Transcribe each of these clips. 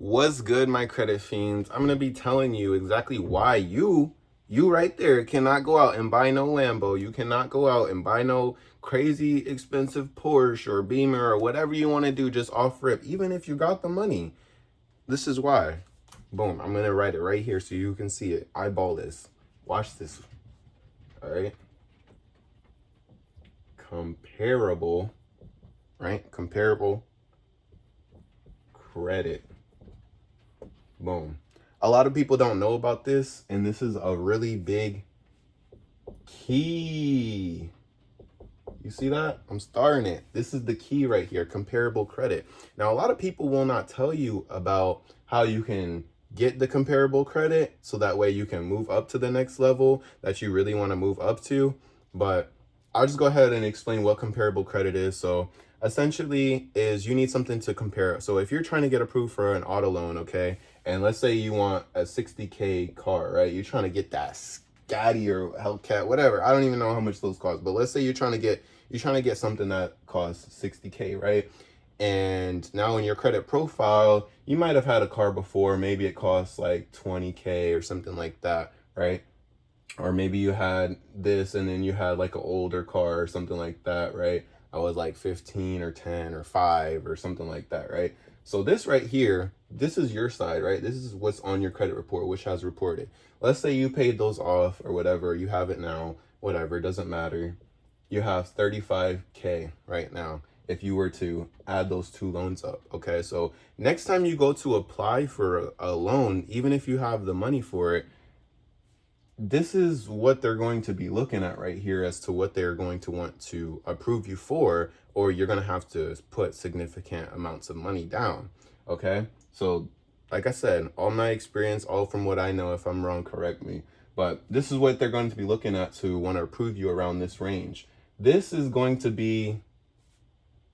What's good, my credit fiends? I'm gonna be telling you exactly why you right there cannot go out and buy no Lambo. You cannot go out and buy no crazy expensive Porsche or Beamer or whatever you want to do just off rip, even if you got the money. This is why. Boom. I'm gonna write it right here so you can see it. Eyeball this. Watch this. All right. Comparable, right? Comparable credit. Boom. A lot of people don't know about this, and this is a really big key. You see that? I'm starring it. This is the key right here, comparable credit. Now, a lot of people will not tell you about how you can get the comparable credit so that way you can move up to the next level that you really want to move up to. But I'll just go ahead and explain what comparable credit is. So essentially is you need something to compare. So if you're trying to get approved for an auto loan, okay, and let's say you want a 60K car, right? You're trying to get that Scotty or Hellcat, whatever. I don't even know how much those cost, but let's say you're trying to get something that costs 60K, right? And now in your credit profile, you might have had a car before, maybe it costs like 20K or something like that, right? Or maybe you had this and then you had like an older car or something like that, right? I was like 15 or 10 or 5 or something like that, right? So this right here, this is your side, right? This is what's on your credit report, which has reported. Let's say you paid those off or whatever, you have it now, whatever, it doesn't matter. You have 35K right now if you were to add those two loans up, okay? So next time you go to apply for a loan, even if you have the money for it, this is what they're going to be looking at right here as to what they're going to want to approve you for, or you're going to have to put significant amounts of money down. Okay. So like I said, all my experience, all from what I know, if I'm wrong, correct me. But this is what they're going to be looking at to want to approve you around this range. This is going to be,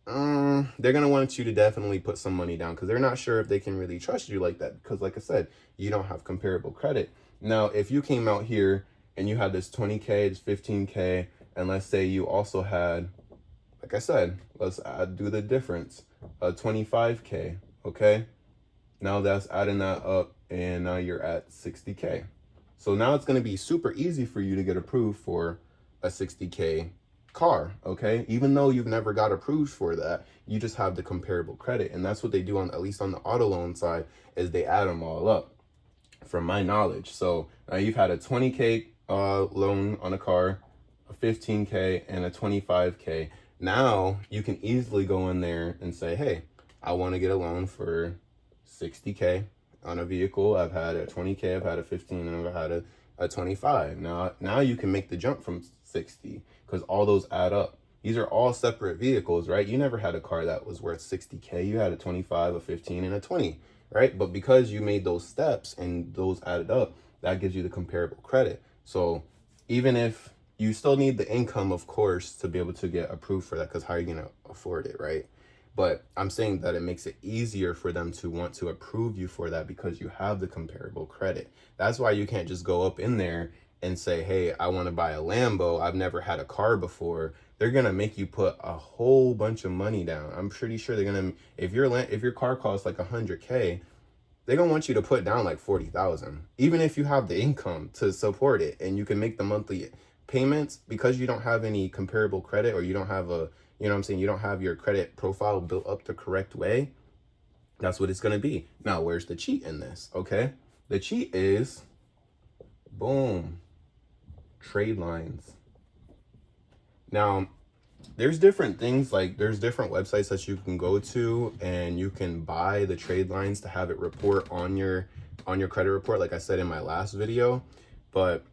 they're going to want you to definitely put some money down because they're not sure if they can really trust you like that. Because like I said, you don't have comparable credit. Now, if you came out here and you had this 20K, this 15K, and let's say you also had, like I said, do the difference, a 25K, okay? Now that's adding that up and now you're at 60K. So now it's going to be super easy for you to get approved for a 60K car, okay? Even though you've never got approved for that, you just have the comparable credit. And that's what they do on, at least on the auto loan side, is they add them all up from my knowledge. So now you've had a 20K loan on a car, a 15K, and a 25K. Now you can easily go in there and say, hey, I want to get a loan for 60K on a vehicle. I've had a 20K, I've had a 15, and I've had a 25. Now you can make the jump from 60 because all those add up. These are all separate vehicles, right? You never had a car that was worth 60K. You had a 25, a 15, and a 20. Right? But because you made those steps and those added up, that gives you the comparable credit. So even if you still need the income, of course, to be able to get approved for that, because how are you going to afford it, right? But I'm saying that it makes it easier for them to want to approve you for that because you have the comparable credit. That's why you can't just go up in there and say, hey, I want to buy a Lambo. I've never had a car before. They're going to make you put a whole bunch of money down. I'm pretty sure they're going to, if your car costs like 100K, they're going to want you to put down like 40,000, even if you have the income to support it and you can make the monthly payments because you don't have any comparable credit or you don't have you know what I'm saying? You don't have your credit profile built up the correct way. That's what it's going to be. Now, where's the cheat in this? Okay. The cheat is boom, trade lines. Now, there's different things, like there's different websites that you can go to and you can buy the trade lines to have it report on your credit report, like I said in my last video. But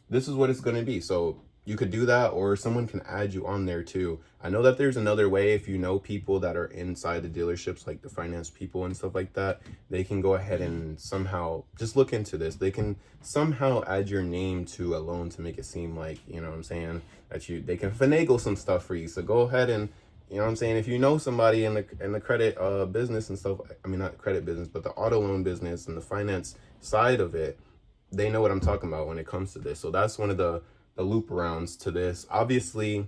this is what it's going to be. So you could do that, or someone can add you on there too. I know that there's another way. If you know people that are inside the dealerships, like the finance people and stuff like that, they can go ahead and somehow just look into this. They can somehow add your name to a loan to make it seem like, you know what I'm saying, that they can finagle some stuff for you. So go ahead and, you know what I'm saying, if you know somebody in the credit business and stuff, I mean, not credit business, but the auto loan business and the finance side of it, they know what I'm talking about when it comes to this. So that's one of the loop arounds to this. Obviously,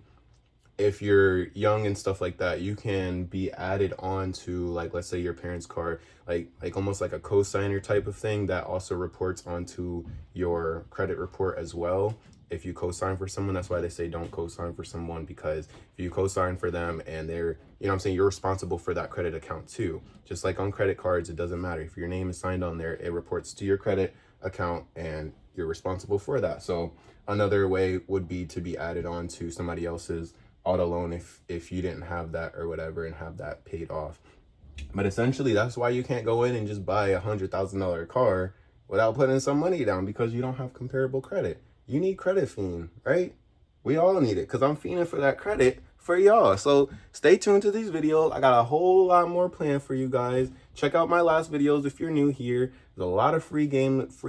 if you're young and stuff like that, you can be added on to, like, let's say your parents' card, like almost like a co-signer type of thing that also reports onto your credit report as well. If you co-sign for someone, that's why they say don't co-sign for someone, because if you co-sign for them and they're, you know what I'm saying, you're responsible for that credit account too. Just like on credit cards, it doesn't matter. If your name is signed on there, it reports to your credit account and you're responsible for that. So another way would be to be added on to somebody else's auto loan if you didn't have that or whatever and have that paid off. But essentially, that's why you can't go in and just buy $100,000 car without putting some money down, because you don't have comparable credit. You need credit fiend, right? We all need it, because I'm fiending for that credit for y'all. So stay tuned to these videos. I got a whole lot more planned for you guys. Check out my last videos if you're new here. There's a lot of free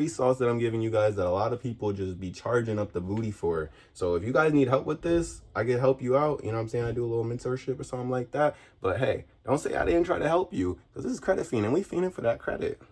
sauce that I'm giving you guys that a lot of people just be charging up the booty for. So if you guys need help with this, I can help you out. You know what I'm saying? I do a little mentorship or something like that. But hey, don't say I didn't try to help you, because this is Credit Fiend and we fiending for that credit.